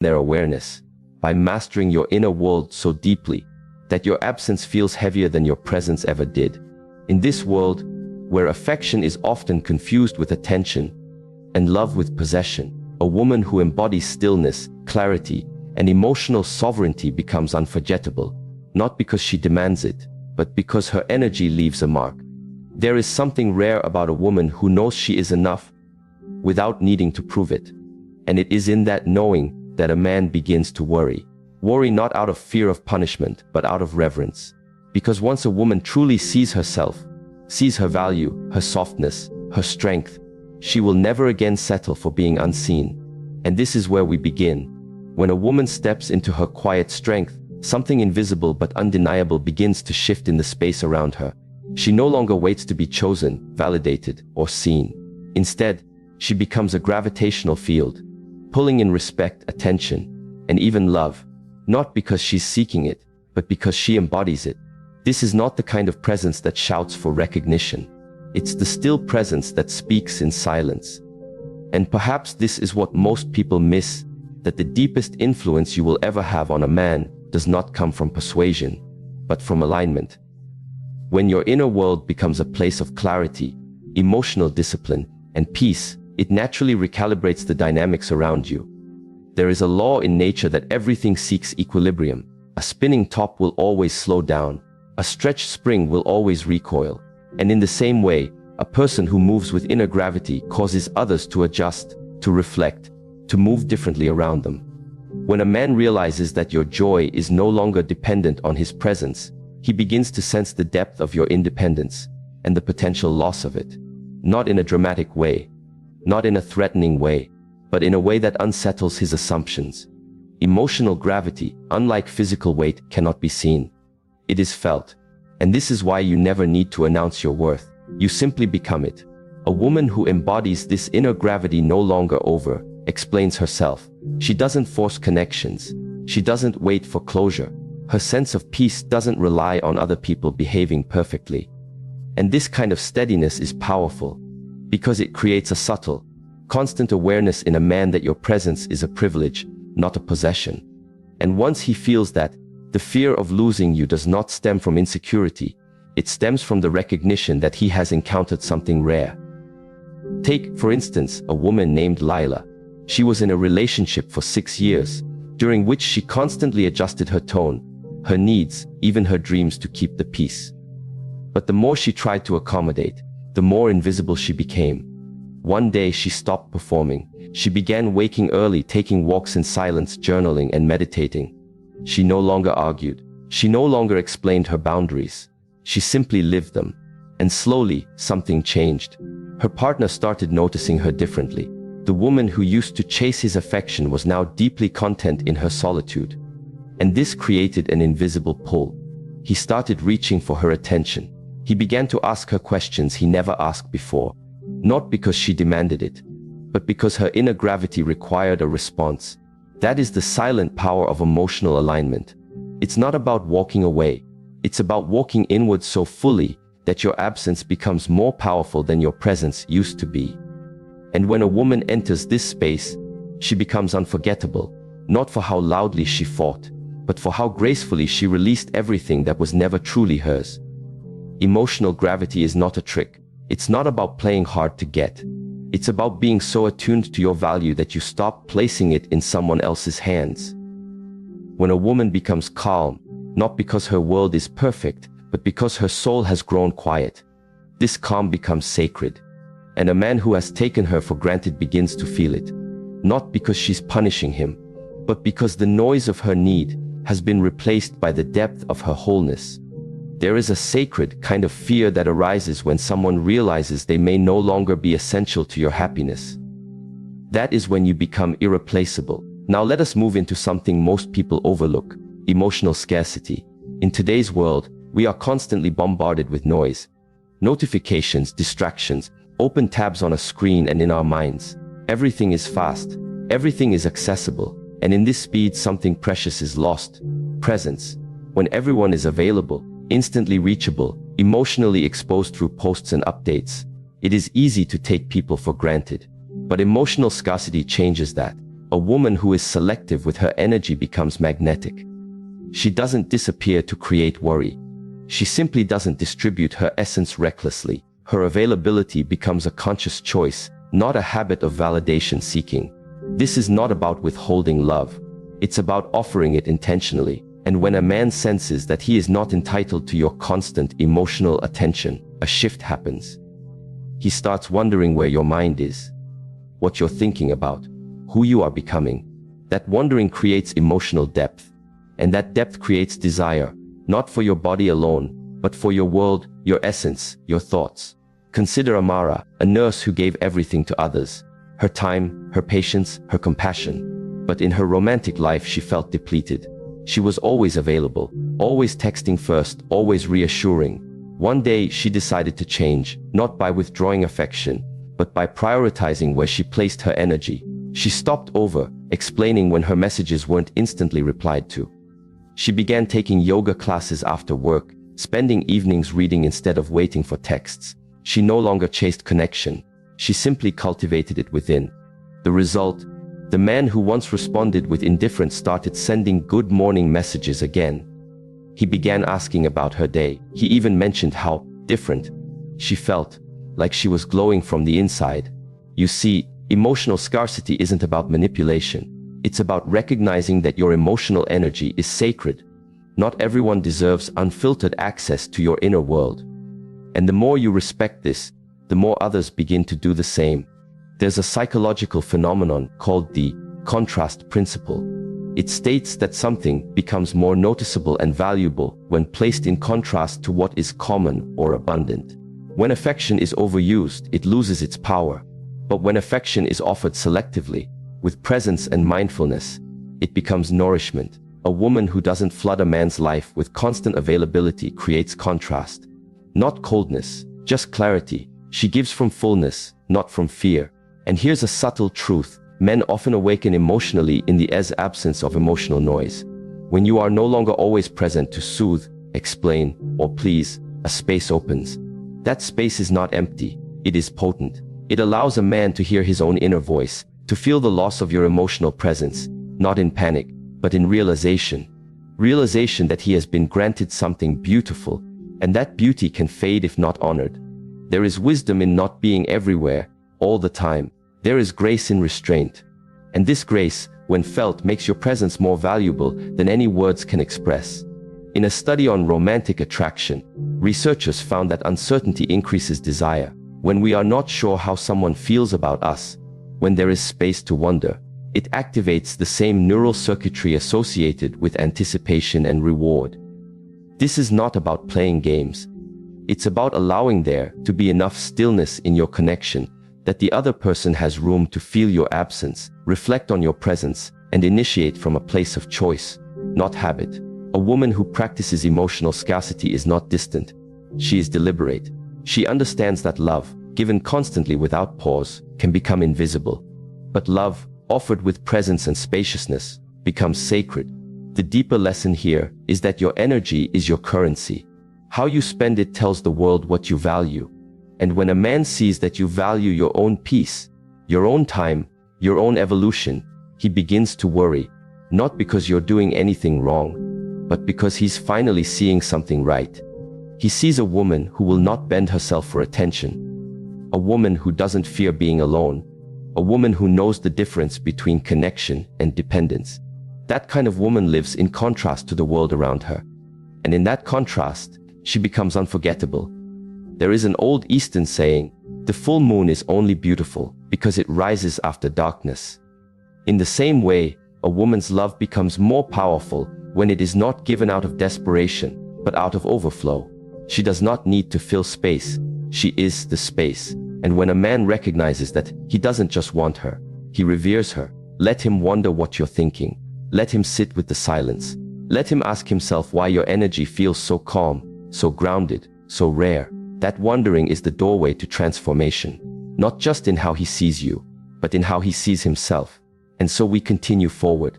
their awareness, by mastering your inner world so deeply that your absence feels heavier than your presence ever did. In this world, where affection is often confused with attention and love with possession, a woman who embodies stillness, clarity, and emotional sovereignty becomes unforgettable, not because she demands it, but because her energy leaves a mark. There is something rare about a woman who knows she is enough without needing to prove it. And it is in that knowing that a man begins to worry. Worry not out of fear of punishment, but out of reverence. Because once a woman truly sees herself, sees her value, her softness, her strength, she will never again settle for being unseen. And this is where we begin. When a woman steps into her quiet strength, something invisible but undeniable begins to shift in the space around her. She no longer waits to be chosen, validated, or seen. Instead, she becomes a gravitational field, pulling in respect, attention, and even love, not because she's seeking it, but because she embodies it. This is not the kind of presence that shouts for recognition. It's the still presence that speaks in silence. And perhaps this is what most people miss, that the deepest influence you will ever have on a man does not come from persuasion, but from alignment. When your inner world becomes a place of clarity, emotional discipline, and peace, it naturally recalibrates the dynamics around you. There is a law in nature that everything seeks equilibrium. A spinning top will always slow down. A stretched spring will always recoil. And in the same way, a person who moves with inner gravity causes others to adjust, to reflect, to move differently around them. When a man realizes that your joy is no longer dependent on his presence, he begins to sense the depth of your independence and the potential loss of it. Not in a dramatic way, not in a threatening way, but in a way that unsettles his assumptions. Emotional gravity, unlike physical weight, cannot be seen. It is felt. And this is why you never need to announce your worth. You simply become it. A woman who embodies this inner gravity no longer explains herself. She doesn't force connections. She doesn't wait for closure. Her sense of peace doesn't rely on other people behaving perfectly. And this kind of steadiness is powerful, because it creates a subtle, constant awareness in a man that your presence is a privilege, not a possession. And once he feels that, the fear of losing you does not stem from insecurity. It stems from the recognition that he has encountered something rare. Take, for instance, a woman named Lila. She was in a relationship for 6 years, during which she constantly adjusted her tone, her needs, even her dreams to keep the peace. But the more she tried to accommodate, the more invisible she became. One day she stopped performing. She began waking early, taking walks in silence, journaling and meditating. She no longer argued. She no longer explained her boundaries. She simply lived them. And slowly, something changed. Her partner started noticing her differently. The woman who used to chase his affection was now deeply content in her solitude. And this created an invisible pull. He started reaching for her attention. He began to ask her questions he never asked before. Not because she demanded it, but because her inner gravity required a response. That is the silent power of emotional alignment. It's not about walking away. It's about walking inward so fully that your absence becomes more powerful than your presence used to be. And when a woman enters this space, she becomes unforgettable, not for how loudly she fought, but for how gracefully she released everything that was never truly hers. Emotional gravity is not a trick. It's not about playing hard to get. It's about being so attuned to your value that you stop placing it in someone else's hands. When a woman becomes calm, not because her world is perfect, but because her soul has grown quiet, this calm becomes sacred. And a man who has taken her for granted begins to feel it. Not because she's punishing him, but because the noise of her need has been replaced by the depth of her wholeness. There is a sacred kind of fear that arises when someone realizes they may no longer be essential to your happiness. That is when you become irreplaceable. Now let us move into something most people overlook: emotional scarcity. In today's world, we are constantly bombarded with noise. Notifications, distractions, open tabs on a screen and in our minds. Everything is fast. Everything is accessible. And in this speed, something precious is lost. Presence. When everyone is available, instantly reachable, emotionally exposed through posts and updates, it is easy to take people for granted. But emotional scarcity changes that. A woman who is selective with her energy becomes magnetic. She doesn't disappear to create worry. She simply doesn't distribute her essence recklessly. Her availability becomes a conscious choice, not a habit of validation seeking. This is not about withholding love. It's about offering it intentionally. And when a man senses that he is not entitled to your constant emotional attention, a shift happens. He starts wondering where your mind is, what you're thinking about, who you are becoming. That wondering creates emotional depth. And that depth creates desire, not for your body alone, but for your world, your essence, your thoughts. Consider Amara, a nurse who gave everything to others. Her time, her patience, her compassion. But in her romantic life she felt depleted. She was always available, always texting first, always reassuring. One day she decided to change, not by withdrawing affection, but by prioritizing where she placed her energy. She stopped over-explaining when her messages weren't instantly replied to. She began taking yoga classes after work, spending evenings reading instead of waiting for texts. She no longer chased connection. She simply cultivated it within. The result? The man who once responded with indifference started sending good morning messages again. He began asking about her day. He even mentioned how different she felt, like she was glowing from the inside. You see, emotional scarcity isn't about manipulation. It's about recognizing that your emotional energy is sacred. Not everyone deserves unfiltered access to your inner world. And the more you respect this, the more others begin to do the same. There's a psychological phenomenon called the contrast principle. It states that something becomes more noticeable and valuable when placed in contrast to what is common or abundant. When affection is overused, it loses its power. But when affection is offered selectively, with presence and mindfulness, it becomes nourishment. A woman who doesn't flood a man's life with constant availability creates contrast. Not coldness, just clarity. She gives from fullness, not from fear. And here's a subtle truth. Men often awaken emotionally in the absence of emotional noise. When you are no longer always present to soothe, explain, or please, a space opens. That space is not empty, it is potent. It allows a man to hear his own inner voice, to feel the loss of your emotional presence, not in panic, but in realization. Realization that he has been granted something beautiful, and that beauty can fade if not honored. There is wisdom in not being everywhere, all the time. There is grace in restraint. And this grace, when felt, makes your presence more valuable than any words can express. In a study on romantic attraction, researchers found that uncertainty increases desire. When we are not sure how someone feels about us, when there is space to wonder, it activates the same neural circuitry associated with anticipation and reward. This is not about playing games. It's about allowing there to be enough stillness in your connection that the other person has room to feel your absence, reflect on your presence, and initiate from a place of choice, not habit. A woman who practices emotional scarcity is not distant. She is deliberate. She understands that love, given constantly without pause, can become invisible. But love, offered with presence and spaciousness, becomes sacred. The deeper lesson here is that your energy is your currency. How you spend it tells the world what you value. And when a man sees that you value your own peace, your own time, your own evolution, he begins to worry, not because you're doing anything wrong, but because he's finally seeing something right. He sees a woman who will not bend herself for attention, a woman who doesn't fear being alone, a woman who knows the difference between connection and dependence. That kind of woman lives in contrast to the world around her. And in that contrast, she becomes unforgettable. There is an old Eastern saying, the full moon is only beautiful because it rises after darkness. In the same way, a woman's love becomes more powerful when it is not given out of desperation, but out of overflow. She does not need to fill space. She is the space. And when a man recognizes that he doesn't just want her, he reveres her, let him wonder what you're thinking. Let him sit with the silence. Let him ask himself why your energy feels so calm, so grounded, so rare. That wondering is the doorway to transformation, not just in how he sees you, but in how he sees himself. And so we continue forward.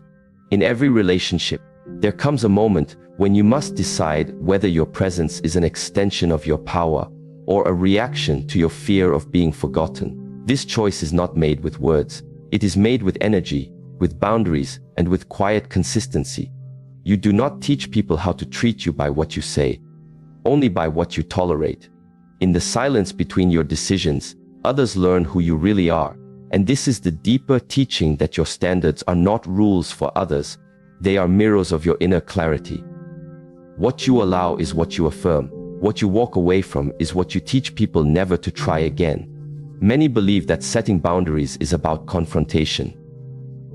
In every relationship, there comes a moment when you must decide whether your presence is an extension of your power or a reaction to your fear of being forgotten. This choice is not made with words. It is made with energy, with boundaries, and with quiet consistency. You do not teach people how to treat you by what you say, only by what you tolerate. In the silence between your decisions, others learn who you really are. And this is the deeper teaching that your standards are not rules for others, they are mirrors of your inner clarity. What you allow is what you affirm. What you walk away from is what you teach people never to try again. Many believe that setting boundaries is about confrontation.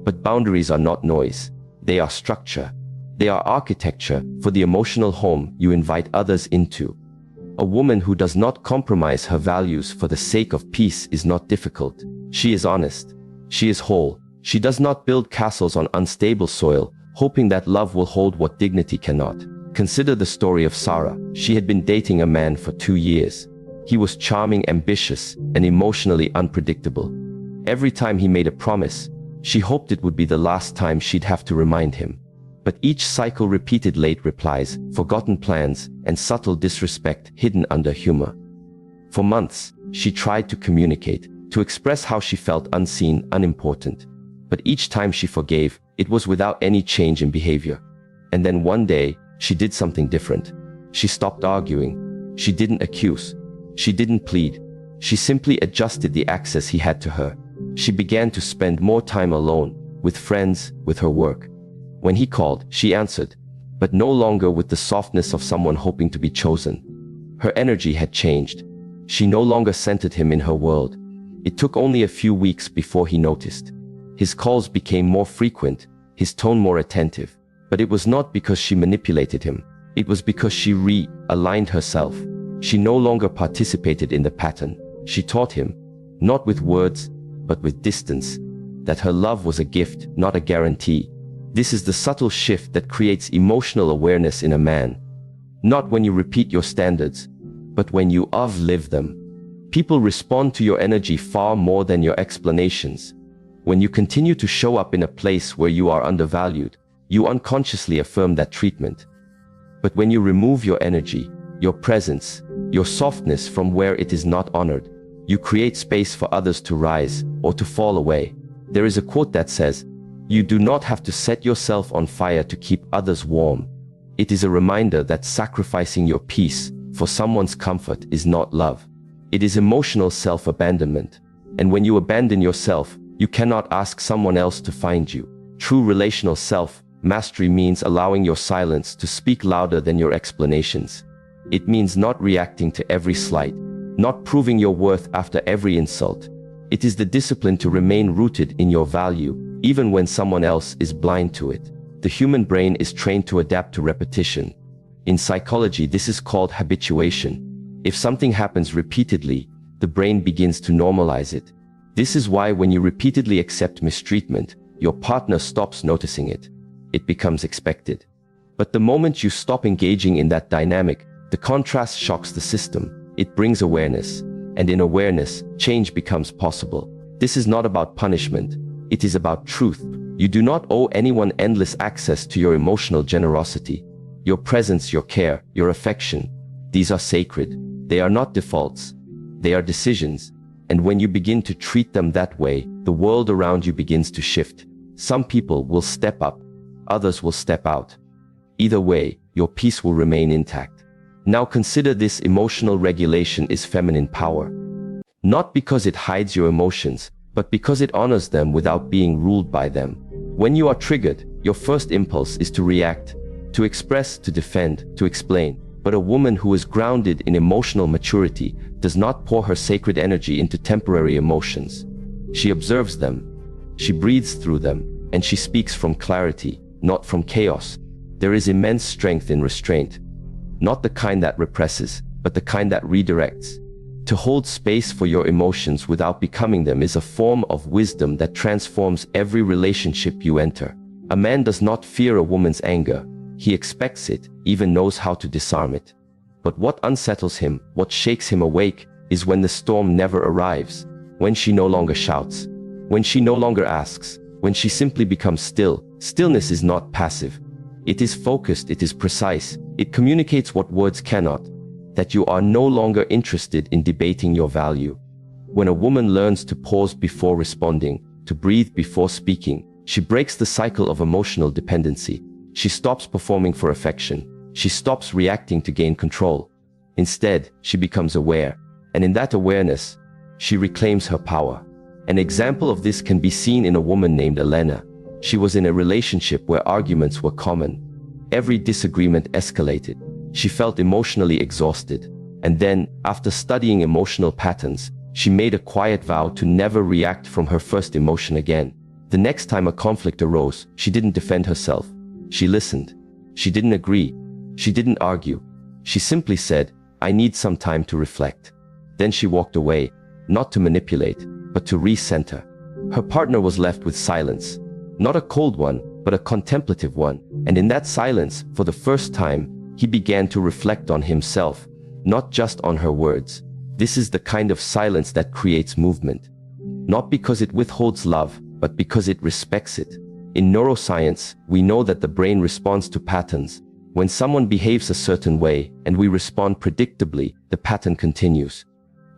But boundaries are not noise. They are structure. They are architecture for the emotional home you invite others into. A woman who does not compromise her values for the sake of peace is not difficult. She is honest. She is whole. She does not build castles on unstable soil, hoping that love will hold what dignity cannot. Consider the story of Sarah. She had been dating a man for 2 years. He was charming, ambitious, and emotionally unpredictable. Every time he made a promise, she hoped it would be the last time she'd have to remind him. But each cycle repeated late replies, forgotten plans, and subtle disrespect hidden under humor. For months, she tried to communicate, to express how she felt unseen, unimportant. But each time she forgave, it was without any change in behavior. And then one day, she did something different. She stopped arguing. She didn't accuse. She didn't plead. She simply adjusted the access he had to her. She began to spend more time alone, with friends, with her work. When he called, she answered, but no longer with the softness of someone hoping to be chosen. Her energy had changed. She no longer centered him in her world. It took only a few weeks before he noticed. His calls became more frequent, his tone more attentive. But it was not because she manipulated him. It was because she realigned herself. She no longer participated in the pattern. She taught him, not with words, but with distance, that her love was a gift, not a guarantee. This is the subtle shift that creates emotional awareness in a man. Not when you repeat your standards, but when you live them. People respond to your energy far more than your explanations. When you continue to show up in a place where you are undervalued, you unconsciously affirm that treatment. But when you remove your energy, your presence, your softness from where it is not honored, you create space for others to rise or to fall away. There is a quote that says, "You do not have to set yourself on fire to keep others warm." It is a reminder that sacrificing your peace for someone's comfort is not love. It is emotional self-abandonment. And when you abandon yourself, you cannot ask someone else to find you. True relational self-mastery means allowing your silence to speak louder than your explanations. It means not reacting to every slight, not proving your worth after every insult. It is the discipline to remain rooted in your value, even when someone else is blind to it. The human brain is trained to adapt to repetition. In psychology, this is called habituation. If something happens repeatedly, the brain begins to normalize it. This is why when you repeatedly accept mistreatment, your partner stops noticing it. It becomes expected. But the moment you stop engaging in that dynamic, the contrast shocks the system. It brings awareness. And in awareness, change becomes possible. This is not about punishment. It is about truth. You do not owe anyone endless access to your emotional generosity. Your presence, your care, your affection, these are sacred. They are not defaults. They are decisions. And when you begin to treat them that way, the world around you begins to shift. Some people will step up. Others will step out. Either way, your peace will remain intact. Now consider this: emotional regulation is feminine power. Not because it hides your emotions, but because it honors them without being ruled by them. When you are triggered, your first impulse is to react, to express, to defend, to explain. But a woman who is grounded in emotional maturity does not pour her sacred energy into temporary emotions. She observes them, she breathes through them, and she speaks from clarity, not from chaos. There is immense strength in restraint. Not the kind that represses, but the kind that redirects. To hold space for your emotions without becoming them is a form of wisdom that transforms every relationship you enter. A man does not fear a woman's anger. He expects it, even knows how to disarm it. But what unsettles him, what shakes him awake, is when the storm never arrives, when she no longer shouts, when she no longer asks, when she simply becomes still. Stillness is not passive. It is focused, it is precise, it communicates what words cannot, that you are no longer interested in debating your value. When a woman learns to pause before responding, to breathe before speaking, She breaks the cycle of emotional dependency. She stops performing for affection. She stops reacting to gain control. Instead, she becomes aware. And in that awareness, she reclaims her power. An example of this can be seen in a woman named Elena. She was in a relationship where arguments were common. Every disagreement escalated. She felt emotionally exhausted. And then, after studying emotional patterns, she made a quiet vow to never react from her first emotion again. The next time a conflict arose, she didn't defend herself. She listened. She didn't agree. She didn't argue. She simply said, "I need some time to reflect." Then she walked away, not to manipulate, but to recenter. Her partner was left with silence. Not a cold one, but a contemplative one. And in that silence, for the first time, he began to reflect on himself, not just on her words. This is the kind of silence that creates movement. Not because it withholds love, but because it respects it. In neuroscience, we know that the brain responds to patterns. When someone behaves a certain way and we respond predictably, the pattern continues.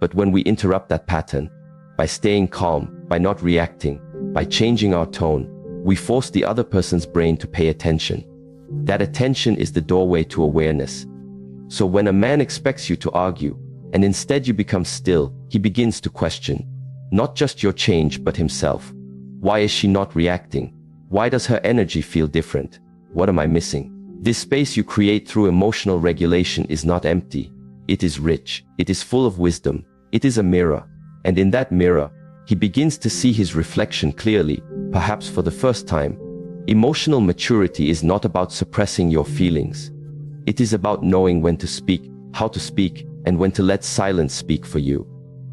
But when we interrupt that pattern, by staying calm, by not reacting, by changing our tone, we force the other person's brain to pay attention. That attention is the doorway to awareness. So when a man expects you to argue, and instead you become still, he begins to question, not just your change, but himself. Why is she not reacting? Why does her energy feel different? What am I missing? This space you create through emotional regulation is not empty. It is rich. It is full of wisdom. It is a mirror. And in that mirror, he begins to see his reflection clearly, perhaps for the first time. Emotional maturity is not about suppressing your feelings. It is about knowing when to speak, how to speak, and when to let silence speak for you.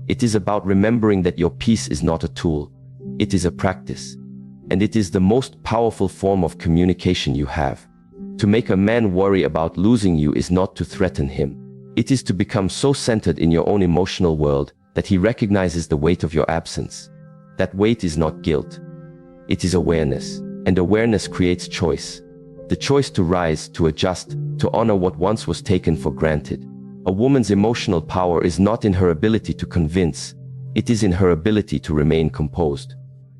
It is about remembering that your peace is not a tool. It is a practice. And it is the most powerful form of communication you have. To make a man worry about losing you is not to threaten him. It is to become so centered in your own emotional world that he recognizes the weight of your absence. That weight is not guilt. It is awareness. And awareness creates choice. The choice to rise, to adjust, to honor what once was taken for granted. A woman's emotional power is not in her ability to convince. It is in her ability to remain composed.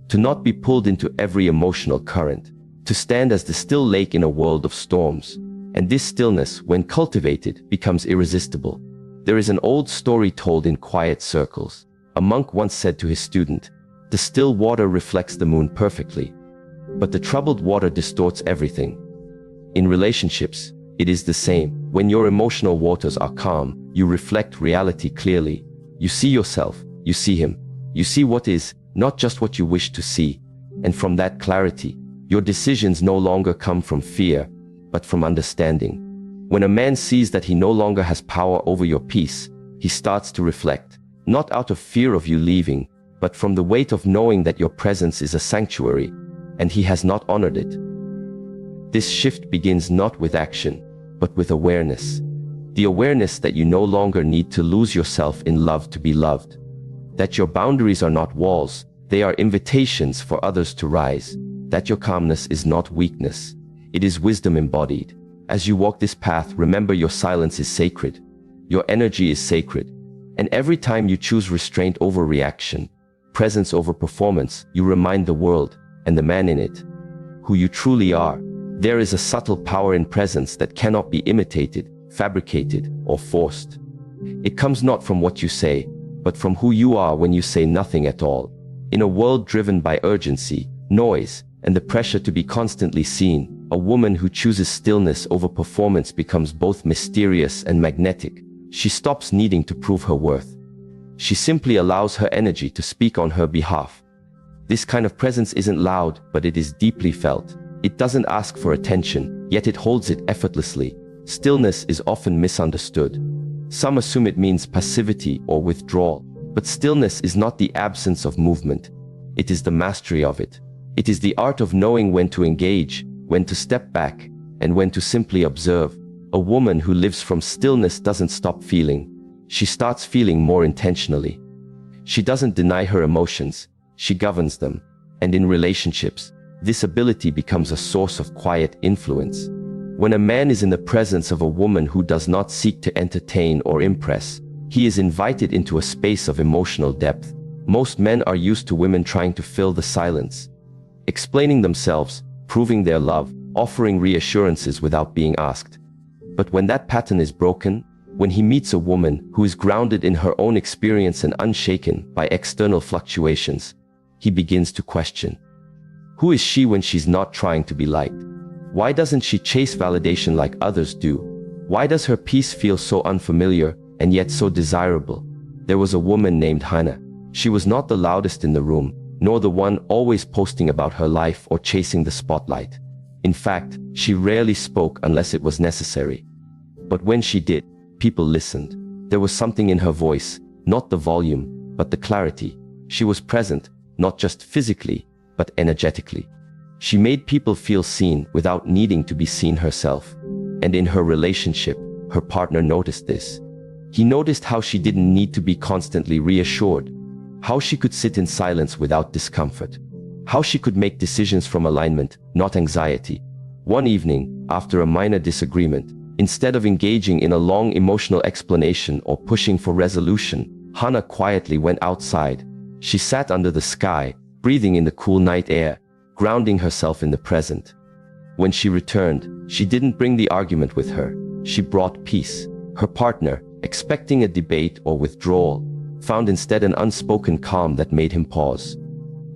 To not be pulled into every emotional current. To stand as the still lake in a world of storms. And this stillness, when cultivated, becomes irresistible. There is an old story told in quiet circles. A monk once said to his student, "The still water reflects the moon perfectly, but the troubled water distorts everything." In relationships, it is the same. When your emotional waters are calm, you reflect reality clearly. You see yourself, you see him, you see what is, not just what you wish to see. And from that clarity, your decisions no longer come from fear, but from understanding. When a man sees that he no longer has power over your peace, he starts to reflect, not out of fear of you leaving, but from the weight of knowing that your presence is a sanctuary, and he has not honored it. This shift begins not with action, but with awareness. The awareness that you no longer need to lose yourself in love to be loved. That your boundaries are not walls, they are invitations for others to rise. That your calmness is not weakness, it is wisdom embodied. As you walk this path, remember your silence is sacred. Your energy is sacred. And every time you choose restraint over reaction, presence over performance, you remind the world, and the man in it, who you truly are. There is a subtle power in presence that cannot be imitated, fabricated, or forced. It comes not from what you say, but from who you are when you say nothing at all. In a world driven by urgency, noise, and the pressure to be constantly seen, a woman who chooses stillness over performance becomes both mysterious and magnetic. She stops needing to prove her worth. She simply allows her energy to speak on her behalf. This kind of presence isn't loud, but it is deeply felt. It doesn't ask for attention, yet it holds it effortlessly. Stillness is often misunderstood. Some assume it means passivity or withdrawal, but stillness is not the absence of movement. It is the mastery of it. It is the art of knowing when to engage, when to step back, and when to simply observe. A woman who lives from stillness doesn't stop feeling. She starts feeling more intentionally. She doesn't deny her emotions, she governs them. And in relationships, this ability becomes a source of quiet influence. When a man is in the presence of a woman who does not seek to entertain or impress, he is invited into a space of emotional depth. Most men are used to women trying to fill the silence. explaining themselves, proving their love, offering reassurances without being asked. But when that pattern is broken, when he meets a woman who is grounded in her own experience and unshaken by external fluctuations, he begins to question. Who is she when she's not trying to be liked? Why doesn't she chase validation like others do? Why does her peace feel so unfamiliar and yet so desirable? There was a woman named Hannah. She was not the loudest in the room, nor the one always posting about her life or chasing the spotlight. In fact, she rarely spoke unless it was necessary. But when she did, people listened. There was something in her voice, not the volume, but the clarity. She was present, not just physically, but energetically. She made people feel seen without needing to be seen herself. And in her relationship, her partner noticed this. He noticed how she didn't need to be constantly reassured, how she could sit in silence without discomfort, how she could make decisions from alignment, not anxiety. One evening, after a minor disagreement, instead of engaging in a long emotional explanation or pushing for resolution, Hannah quietly went outside. She sat under the sky, breathing in the cool night air, grounding herself in the present. When she returned, she didn't bring the argument with her. She brought peace. Her partner, expecting a debate or withdrawal, found instead an unspoken calm that made him pause.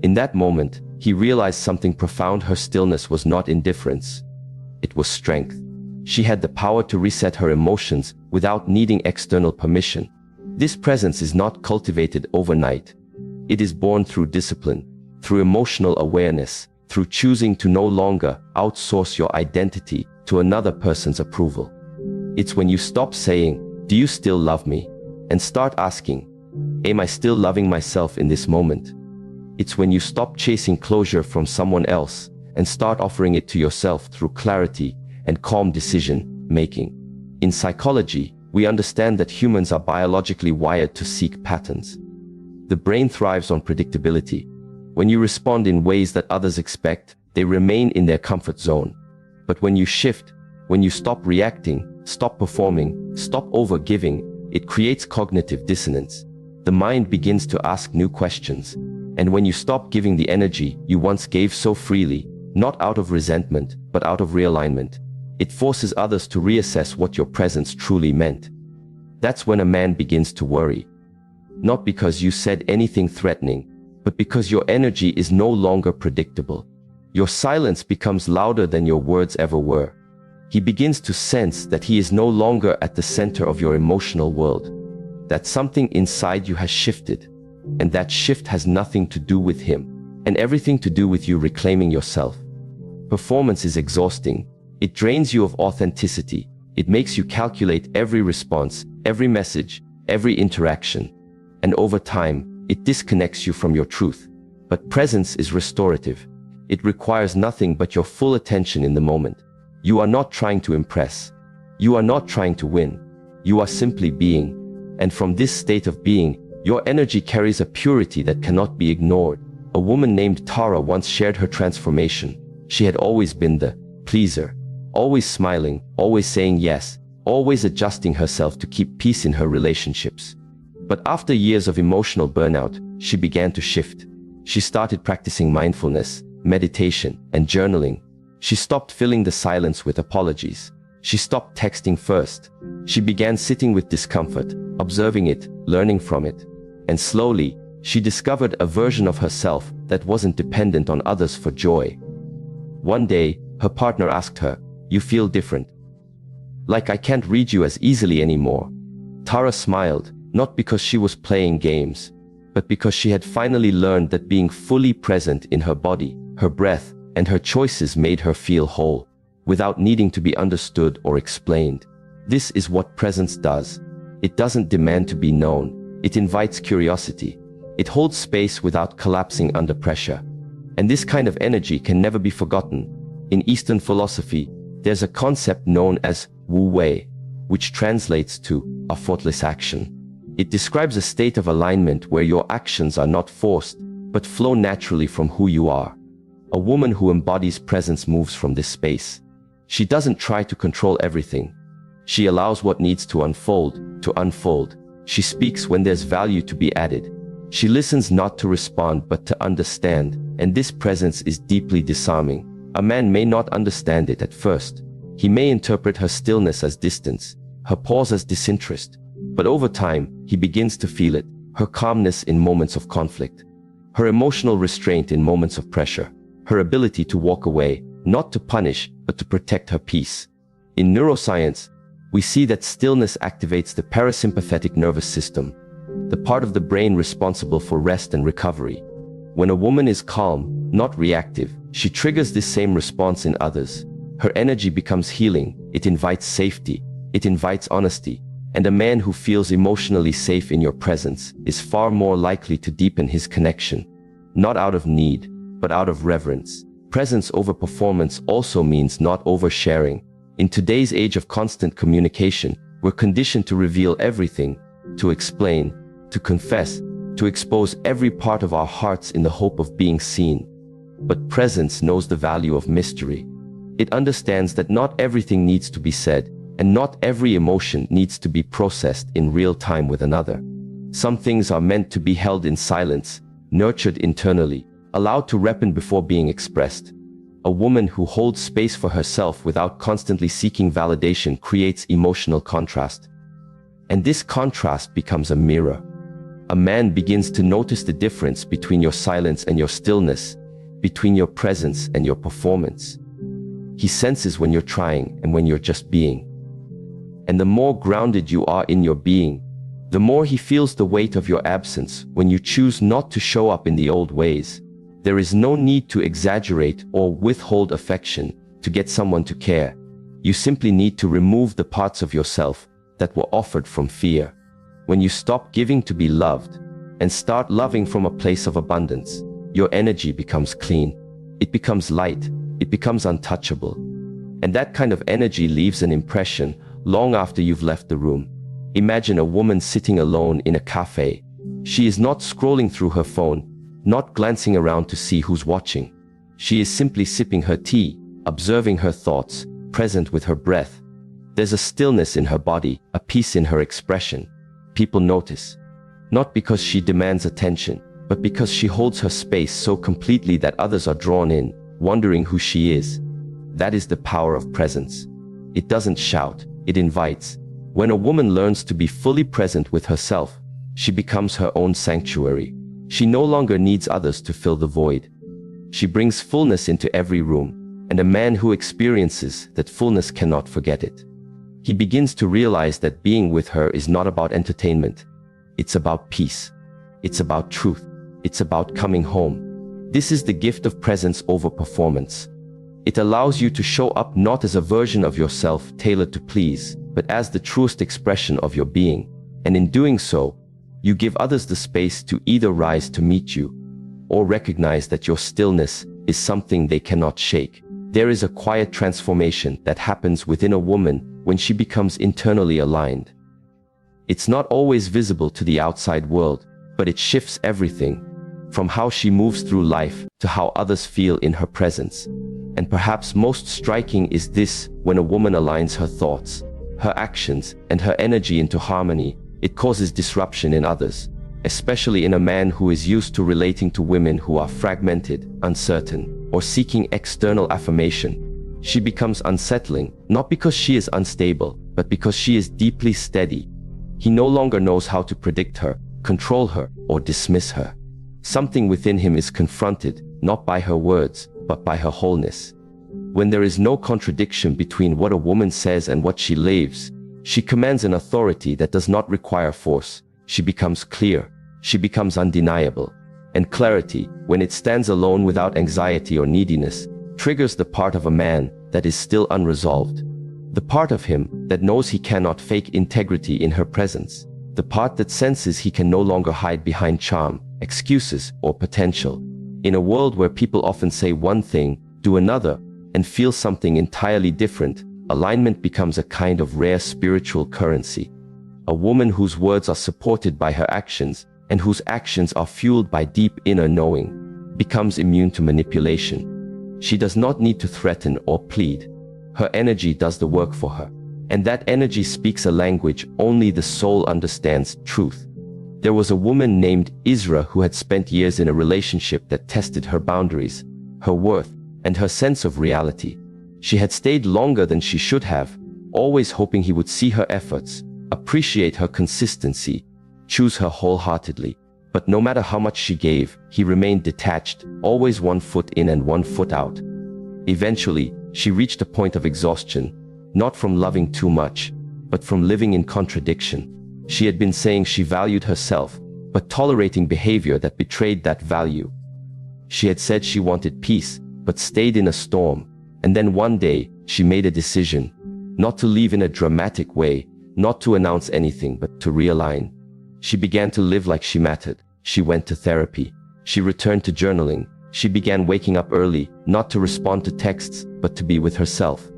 In that moment, he realized something profound. Her stillness was not indifference. It was strength. She had the power to reset her emotions without needing external permission. This presence is not cultivated overnight. It is born through discipline, through emotional awareness, through choosing to no longer outsource your identity to another person's approval. It's when you stop saying, "Do you still love me?" and start asking, "Am I still loving myself in this moment?" It's when you stop chasing closure from someone else and start offering it to yourself through clarity and calm decision-making. In psychology, we understand that humans are biologically wired to seek patterns. The brain thrives on predictability. When you respond in ways that others expect, they remain in their comfort zone. But when you shift, when you stop reacting, stop performing, stop over-giving, it creates cognitive dissonance. The mind begins to ask new questions. And when you stop giving the energy you once gave so freely, not out of resentment, but out of realignment, it forces others to reassess what your presence truly meant. That's when a man begins to worry. Not because you said anything threatening, but because your energy is no longer predictable. Your silence becomes louder than your words ever were. He begins to sense that he is no longer at the center of your emotional world, that something inside you has shifted, and that shift has nothing to do with him, and everything to do with you reclaiming yourself. Performance is exhausting. It drains you of authenticity. It makes you calculate every response, every message, every interaction. And over time, it disconnects you from your truth. But presence is restorative. It requires nothing but your full attention in the moment. You are not trying to impress. You are not trying to win. You are simply being. And from this state of being, your energy carries a purity that cannot be ignored. A woman named Tara once shared her transformation. She had always been the pleaser, always smiling, always saying yes, always adjusting herself to keep peace in her relationships. But after years of emotional burnout, she began to shift. She started practicing mindfulness, meditation, and journaling. She stopped filling the silence with apologies. She stopped texting first. She began sitting with discomfort, observing it, learning from it. And slowly, she discovered a version of herself that wasn't dependent on others for joy. One day, her partner asked her, "You feel different. Like I can't read you as easily anymore." Tara smiled, not because she was playing games, but because she had finally learned that being fully present in her body, her breath, and her choices made her feel whole, without needing to be understood or explained. This is what presence does. It doesn't demand to be known. It invites curiosity. It holds space without collapsing under pressure. And this kind of energy can never be forgotten. In Eastern philosophy, there's a concept known as Wu Wei, which translates to effortless action. It describes a state of alignment where your actions are not forced, but flow naturally from who you are. A woman who embodies presence moves from this space. She doesn't try to control everything. She allows what needs to unfold. She speaks when there's value to be added. She listens not to respond but to understand. and this presence is deeply disarming. A man may not understand it at first. He may interpret her stillness as distance, her pause as disinterest, but over time, he begins to feel it, her calmness in moments of conflict, her emotional restraint in moments of pressure, her ability to walk away, not to punish, but to protect her peace. In neuroscience, we see that stillness activates the parasympathetic nervous system, the part of the brain responsible for rest and recovery. When a woman is calm, not reactive, she triggers this same response in others. Her energy becomes healing, it invites safety, it invites honesty, and a man who feels emotionally safe in your presence is far more likely to deepen his connection, not out of need, but out of reverence. Presence over performance also means not oversharing. In today's age of constant communication, we're conditioned to reveal everything, to explain, to confess, to expose every part of our hearts in the hope of being seen. But presence knows the value of mystery. It understands that not everything needs to be said, and not every emotion needs to be processed in real time with another. Some things are meant to be held in silence, nurtured internally, allowed to ripen before being expressed. A woman who holds space for herself without constantly seeking validation creates emotional contrast. And this contrast becomes a mirror. A man begins to notice the difference between your silence and your stillness, between your presence and your performance. He senses when you're trying and when you're just being. And the more grounded you are in your being, the more he feels the weight of your absence when you choose not to show up in the old ways. There is no need to exaggerate or withhold affection to get someone to care. You simply need to remove the parts of yourself that were offered from fear. When you stop giving to be loved and start loving from a place of abundance, your energy becomes clean. It becomes light. It becomes untouchable. And that kind of energy leaves an impression long after you've left the room. Imagine a woman sitting alone in a cafe. She is not scrolling through her phone, not glancing around to see who's watching. She is simply sipping her tea, observing her thoughts, present with her breath. There's a stillness in her body, a peace in her expression. People notice, not because she demands attention, but because she holds her space so completely that others are drawn in, wondering who she is. That is the power of presence. It doesn't shout, it invites. When a woman learns to be fully present with herself, she becomes her own sanctuary. She no longer needs others to fill the void. She brings fullness into every room, and a man who experiences that fullness cannot forget it. He begins to realize that being with her is not about entertainment. It's about peace. It's about truth. It's about coming home. This is the gift of presence over performance. It allows you to show up not as a version of yourself tailored to please, but as the truest expression of your being. And in doing so, you give others the space to either rise to meet you, or recognize that your stillness is something they cannot shake. There is a quiet transformation that happens within a woman when she becomes internally aligned. It's not always visible to the outside world, but it shifts everything, from how she moves through life to how others feel in her presence. And perhaps most striking is this: when a woman aligns her thoughts, her actions, and her energy into harmony, it causes disruption in others, especially in a man who is used to relating to women who are fragmented, uncertain, or seeking external affirmation. She becomes unsettling, not because she is unstable, but because she is deeply steady. He no longer knows how to predict her, control her, or dismiss her. Something within him is confronted, not by her words, but by her wholeness. When there is no contradiction between what a woman says and what she lives, she commands an authority that does not require force. She becomes clear. She becomes undeniable. And clarity, when it stands alone without anxiety or neediness, triggers the part of a man that is still unresolved. The part of him that knows he cannot fake integrity in her presence. The part that senses he can no longer hide behind charm, excuses, or potential. In a world where people often say one thing, do another, and feel something entirely different, alignment becomes a kind of rare spiritual currency. A woman whose words are supported by her actions, and whose actions are fueled by deep inner knowing, becomes immune to manipulation. She does not need to threaten or plead. Her energy does the work for her. And that energy speaks a language only the soul understands: truth. There was a woman named Isra who had spent years in a relationship that tested her boundaries, her worth, and her sense of reality. She had stayed longer than she should have, always hoping he would see her efforts, appreciate her consistency, choose her wholeheartedly. But no matter how much she gave, he remained detached, always one foot in and one foot out. Eventually, she reached a point of exhaustion, not from loving too much, but from living in contradiction. She had been saying she valued herself, but tolerating behavior that betrayed that value. She had said she wanted peace, but stayed in a storm. And then one day, she made a decision, not to leave in a dramatic way, not to announce anything, but to realign. She began to live like she mattered. She went to therapy. She returned to journaling. She began waking up early, not to respond to texts, but to be with herself.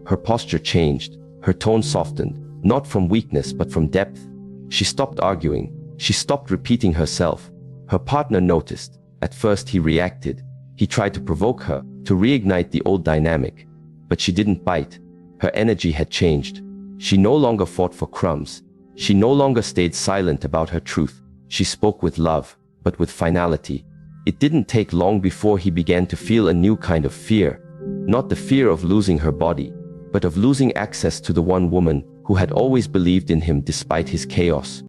Her posture changed. Her tone softened, not from weakness, but from depth. She stopped arguing. She stopped repeating herself. Her partner noticed. At first he reacted. He tried to provoke her, to reignite the old dynamic. But she didn't bite. Her energy had changed. She no longer fought for crumbs. She no longer stayed silent about her truth. She spoke with love, but with finality. It didn't take long before he began to feel a new kind of fear. Not the fear of losing her body, but of losing access to the one woman who had always believed in him despite his chaos.